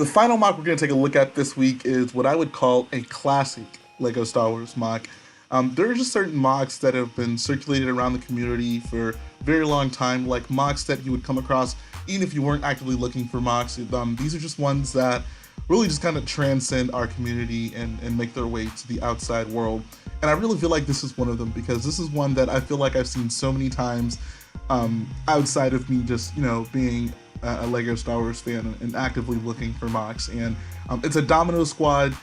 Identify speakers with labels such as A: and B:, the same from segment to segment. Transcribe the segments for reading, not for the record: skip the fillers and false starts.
A: The final mock we're going to take a look at this week is what I would call a classic LEGO Star Wars mock. There are just certain mocks that have been circulated around the community for a very long time, like mocks that you would come across even if you weren't actively looking for mocks. These are just ones that really just kind of transcend our community and make their way to the outside world. And I really feel like this is one of them because this is one that I feel like I've seen so many times outside of me just, being a LEGO Star Wars fan and actively looking for mocks. And it's a Domino Squad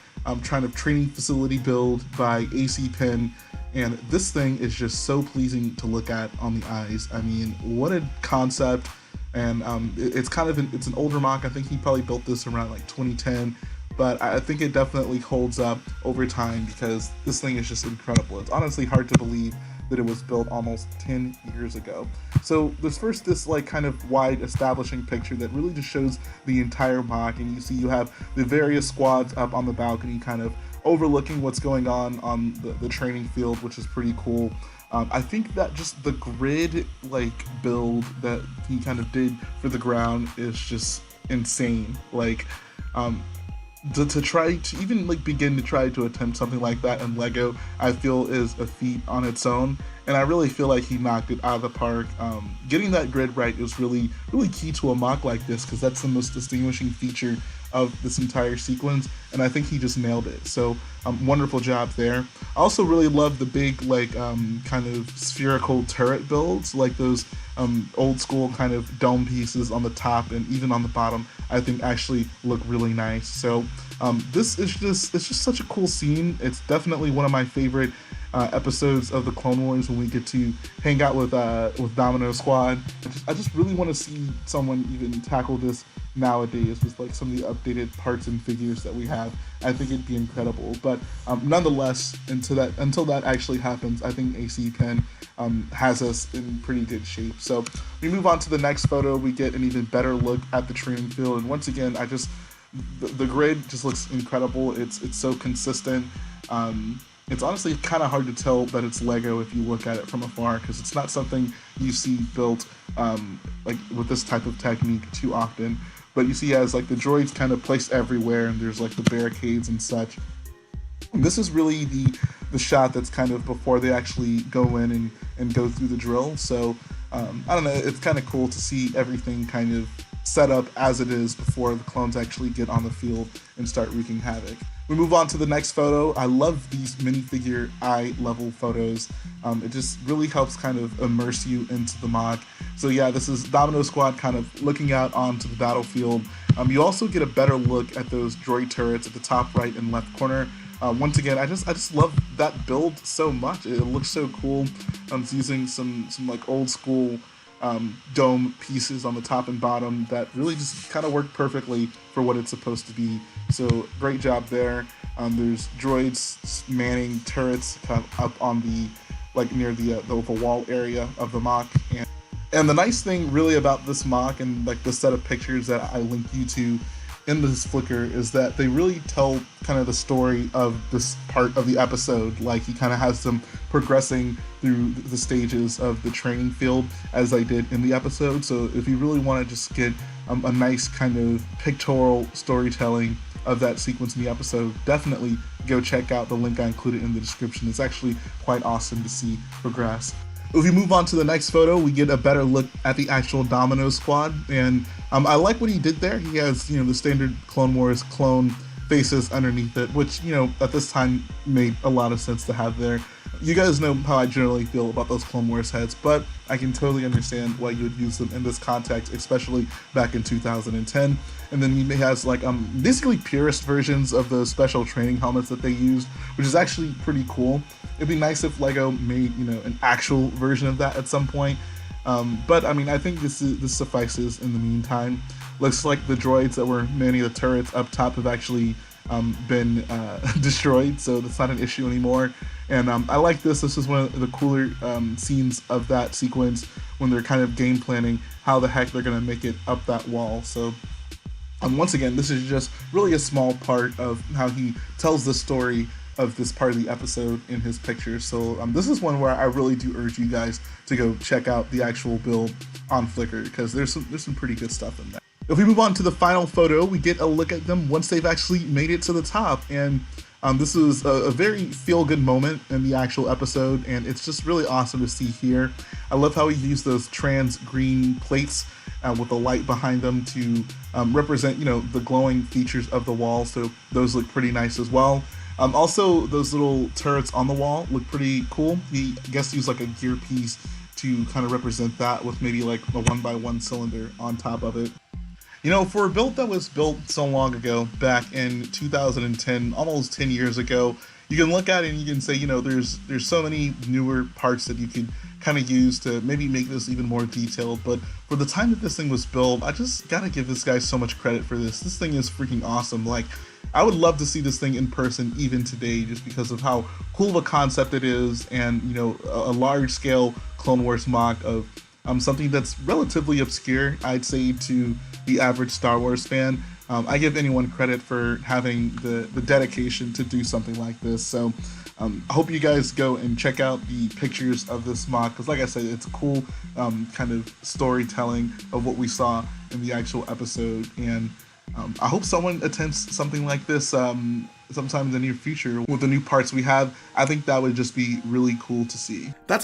A: trying to training facility build by AC Pen. And this thing is just so pleasing to look at on the eyes. I mean, what a concept. And it's an older mock. I think he probably built this around like 2010, but I think it definitely holds up over time because this thing is just incredible. It's honestly hard to believe that it was built almost 10 years ago. So there's first this like kind of wide establishing picture that really just shows the entire mock, and you have the various squads up on the balcony kind of overlooking what's going on the training field, which is pretty cool. I think that just the grid like build that he kind of did for the ground is just insane. Like to try to even like begin to try to attempt something like that in Lego, I feel is a feat on its own, and I really feel like he knocked it out of the park. Getting that grid right is really key to a mock like this because that's the most distinguishing feature of this entire sequence, and I think he just nailed it. So wonderful job there. I also really love the big like kind of spherical turret builds, like those old school kind of dome pieces on the top and even on the bottom. I think actually look really nice. So this is just such a cool scene. It's definitely one of my favorite episodes of the Clone Wars when we get to hang out with Domino Squad. I just really want to see someone even tackle this nowadays with like some of the updated parts and figures that we have. I think it'd be incredible. But nonetheless, until that actually happens, I think AC Pen has us in pretty good shape. So we move on to the next photo. We get an even better look at the training field, and once again, the grid just looks incredible. It's so consistent. It's honestly kind of hard to tell that it's Lego if you look at it from afar because it's not something you see built like with this type of technique too often. But you see he has like the droids kind of placed everywhere, and there's like the barricades and such. And this is really the shot that's kind of before they actually go in and go through the drill. So I don't know, it's kind of cool to see everything kind of set up as it is before the clones actually get on the field and start wreaking havoc. We move on to the next photo. I love these minifigure eye level photos. It just really helps kind of immerse you into the mock. So yeah, this is Domino Squad kind of looking out onto the battlefield. You also get a better look at those droid turrets at the top right and left corner. Once again, I just love that build so much. It looks so cool. It's using some like old school dome pieces on the top and bottom that really just kind of work perfectly for what it's supposed to be. So great job there. There's droids manning turrets kind of up on the like near the wall area of the mock. And the nice thing really about this mock and like the set of pictures that I linked you to in this Flickr is that they really tell kind of the story of this part of the episode. Like he kind of has them progressing through the stages of the training field as I did in the episode. So if you really want to just get a nice kind of pictorial storytelling of that sequence in the episode, definitely go check out the link I included in the description. It's actually quite awesome to see progress. If we move on to the next photo, we get a better look at the actual Domino Squad, and I like what he did there. He has, the standard Clone Wars clone faces underneath it, which, at this time made a lot of sense to have there. You guys know how I generally feel about those Clone Wars heads, but I can totally understand why you would use them in this context, especially back in 2010. And then he has like basically purist versions of those special training helmets that they used, which is actually pretty cool. It'd be nice if Lego made an actual version of that at some point. But I mean, I think this suffices in the meantime. Looks like the droids that were manning the turrets up top have actually been destroyed, so that's not an issue anymore. And I like this. This is one of the cooler scenes of that sequence when they're kind of game planning how the heck they're going to make it up that wall. So once again, this is just really a small part of how he tells the story of this part of the episode in his pictures. So this is one where I really do urge you guys to go check out the actual build on Flickr because there's some pretty good stuff in there. If we move on to the final photo, we get a look at them once they've actually made it to the top. And this is a very feel-good moment in the actual episode, and it's just really awesome to see here. I love how he used those trans green plates with the light behind them to represent, you know, the glowing features of the wall. So those look pretty nice as well. Also, those little turrets on the wall look pretty cool. He, I guess, used like a gear piece to kind of represent that with maybe like a 1x1 cylinder on top of it. You know, for a build that was built so long ago, back in 2010, almost 10 years ago, you can look at it and you can say, you know, there's so many newer parts that you could kind of use to maybe make this even more detailed. But for the time that this thing was built, I just gotta give this guy so much credit for this. This thing is freaking awesome. Like, I would love to see this thing in person even today, just because of how cool of a concept it is, and, you know, a large scale Clone Wars mock of something that's relatively obscure, I'd say, to the average Star Wars fan. I give anyone credit for having the dedication to do something like this. So I hope you guys go and check out the pictures of this mock, because like I said, it's a cool kind of storytelling of what we saw in the actual episode. And I hope someone attempts something like this sometime in the near future with the new parts we have. I think that would just be really cool to see. That's